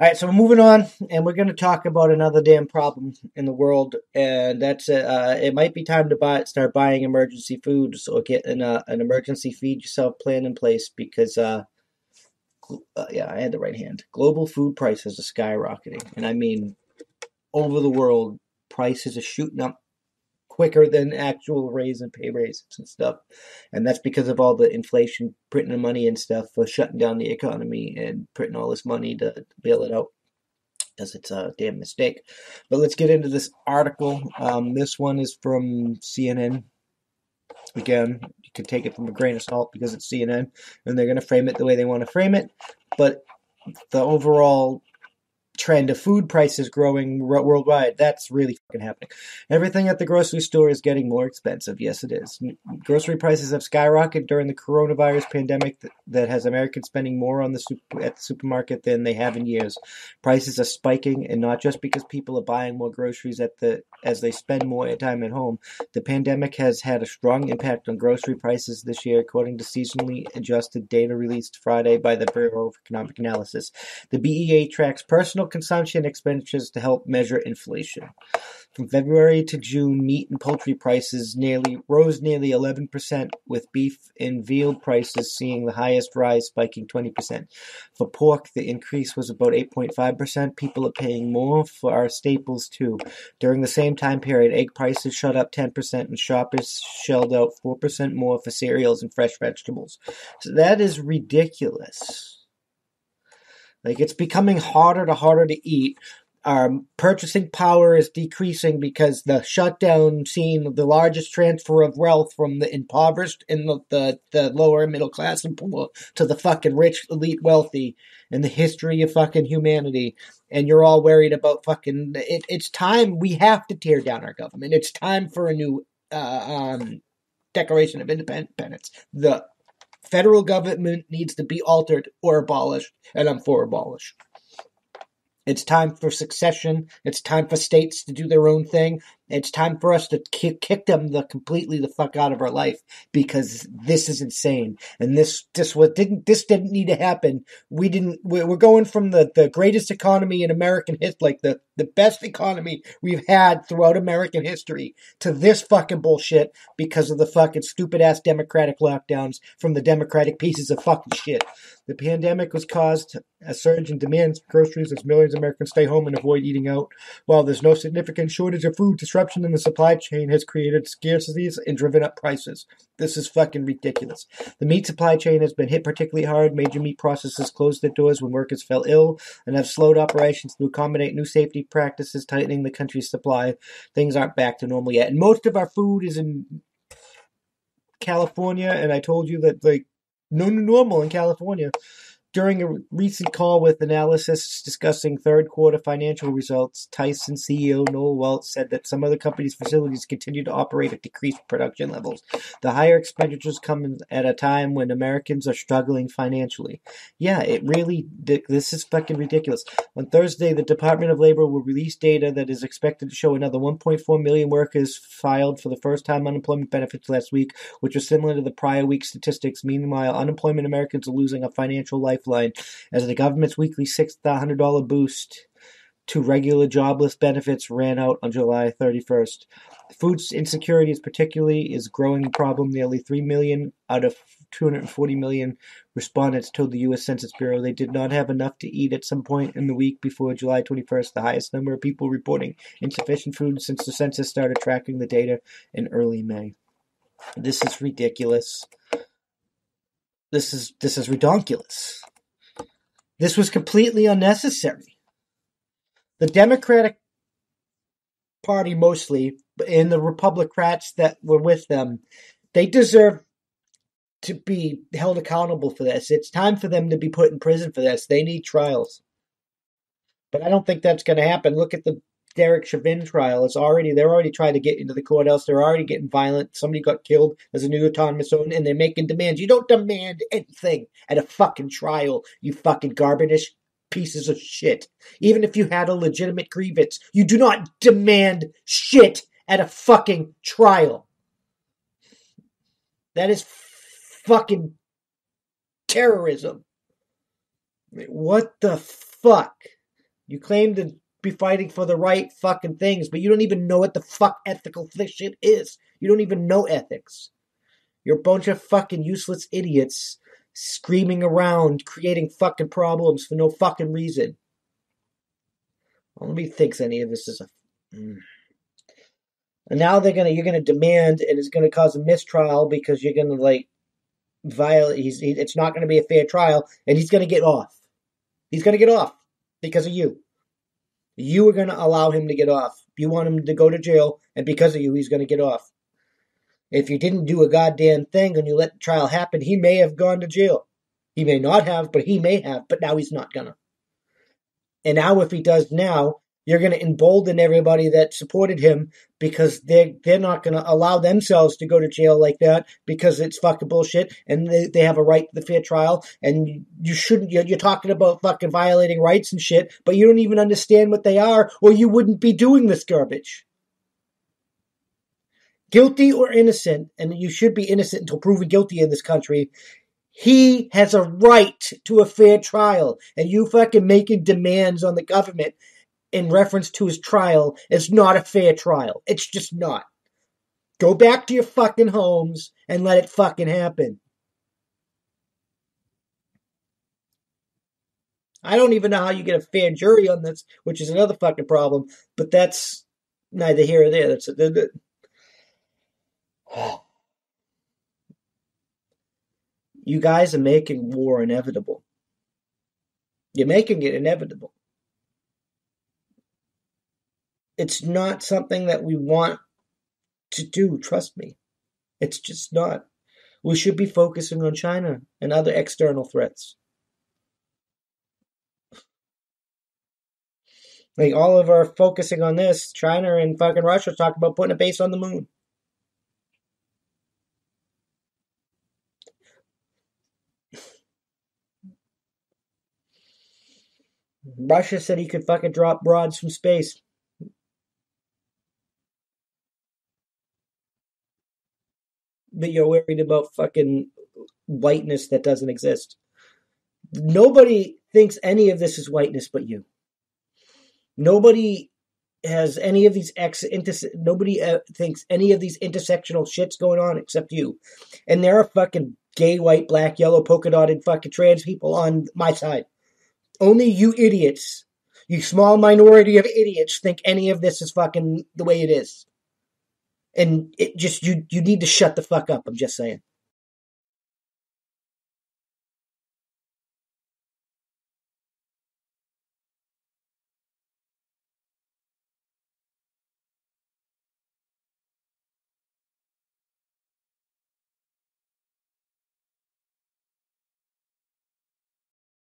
All right, so we're moving on, and we're going to talk about another damn problem in the world, and that's it. Might be time to start buying emergency food, or get an emergency feed yourself plan in place because yeah, I had the right hand. Global food prices are skyrocketing, and I mean over the world, prices are shooting up quicker than actual raise and pay raises and stuff, and that's because of all the inflation, printing the money and stuff for shutting down the economy and printing all this money to bail it out because it's a damn mistake. But let's get into this article. This one is from CNN. Again, you can take it from a grain of salt because it's CNN, and they're going to frame it the way they want to frame it. But the overall trend of food prices growing worldwide, that's really fucking happening. Everything at the grocery store is getting more expensive. Yes, it is. Grocery prices have skyrocketed during the coronavirus pandemic that has Americans spending more at the supermarket than they have in years. Prices are spiking, and not just because people are buying more groceries as they spend more time at home. The pandemic has had a strong impact on grocery prices this year, according to seasonally adjusted data released Friday by the Bureau of Economic Analysis. The BEA tracks personal consumption expenditures to help measure inflation. From February to June, meat and poultry prices rose nearly 11%, with beef and veal prices seeing the highest rise, spiking 20%. For pork, the increase was about 8.5%. People are paying more for our staples, too. During the same time period, egg prices shot up 10%, and shoppers shelled out 4% more for cereals and fresh vegetables. So that is ridiculous. Like, it's becoming harder to eat. Our purchasing power is decreasing because the shutdown seen the largest transfer of wealth from the impoverished and the lower middle class and poor to the fucking rich, elite, wealthy in the history of fucking humanity. And you're all worried about fucking... It's time. We have to tear down our government. It's time for a new Declaration of Independence. The federal government needs to be altered or abolished, and I'm for abolish. It's time for succession. It's time for states to do their own thing. It's time for us to kick them completely the fuck out of our life, because this is insane. And this didn't need to happen. We're going from the greatest economy in American history, like the best economy we've had throughout American history, to this fucking bullshit because of the fucking stupid ass democratic lockdowns from the democratic pieces of fucking shit. The pandemic has caused a surge in demand for groceries as millions of Americans stay home and avoid eating out. While there's no significant shortage of food, disruption in the supply chain has created scarcities and driven up prices. This is fucking ridiculous. The meat supply chain has been hit particularly hard. Major meat processors closed their doors when workers fell ill and have slowed operations to accommodate new safety practices, tightening the country's supply. Things aren't back to normal yet. And most of our food is in California, and I told you that, like, no new normal in California. During a recent call with analysts discussing third quarter financial results, Tyson CEO Noel Welch said that some of the company's facilities continue to operate at decreased production levels. The higher expenditures come at a time when Americans are struggling financially. Yeah, this is fucking ridiculous. On Thursday, the Department of Labor will release data that is expected to show another 1.4 million workers filed for the first time unemployment benefits last week, which was similar to the prior week's statistics. Meanwhile, unemployment Americans are losing a financial lifeline as the government's weekly $600 boost to regular jobless benefits ran out on July 31st. Food insecurity is a growing problem. Nearly 3 million out of 240 million respondents told the U.S. Census Bureau they did not have enough to eat at some point in the week before July 21st, the highest number of people reporting insufficient food since the census started tracking the data in early May. This is ridiculous. This is redonkulous. This was completely unnecessary. The Democratic Party mostly, and the Republicans that were with them, they deserve to be held accountable for this. It's time for them to be put in prison for this. They need trials. But I don't think that's going to happen. Look at the Derek Chauvin trial. They're already trying to get into the courthouse. They're already getting violent. Somebody got killed. There's a new autonomous zone, and they're making demands. You don't demand anything at a fucking trial, you fucking garbage pieces of shit. Even if you had a legitimate grievance, you do not demand shit at a fucking trial. That is fucking terrorism. What the fuck? You claim to be fighting for the right fucking things, but you don't even know what the fuck ethical shit is. You don't even know ethics. You're a bunch of fucking useless idiots screaming around, creating fucking problems for no fucking reason. Nobody thinks any of this is a... And now you're gonna demand, and it's gonna cause a mistrial because you're gonna like violate. It's not gonna be a fair trial, and he's gonna get off. He's gonna get off because of you. You are gonna allow him to get off. You want him to go to jail, and because of you, he's gonna get off. If you didn't do a goddamn thing and you let the trial happen, he may have gone to jail. He may not have, but he may have. But now he's not gonna. And now, if he does now, you're going to embolden everybody that supported him because they're not going to allow themselves to go to jail like that because it's fucking bullshit and they have a right to the fair trial. And you shouldn't, you're talking about fucking violating rights and shit, but you don't even understand what they are or you wouldn't be doing this garbage. Guilty or innocent, and you should be innocent until proven guilty in this country, he has a right to a fair trial. And you fucking making demands on the government in reference to his trial is not a fair trial. It's just not. Go back to your fucking homes and let it fucking happen. I don't even know how you get a fair jury on this, which is another fucking problem, but that's neither here or there. That's You guys are making war inevitable. You're making it inevitable. It's not something that we want to do, trust me. It's just not. We should be focusing on China and other external threats. Like, all of our focusing on this, China and fucking Russia talk about putting a base on the moon. Russia said he could fucking drop broads from space. But you're worried about fucking whiteness that doesn't exist. Nobody thinks any of this is whiteness but you. Nobody has any of these nobody thinks any of these intersectional shit's going on except you. And there are fucking gay, white, black, yellow, polka dotted fucking trans people on my side. Only you idiots, you small minority of idiots, think any of this is fucking the way it is. And it just, you need to shut the fuck up, I'm just saying.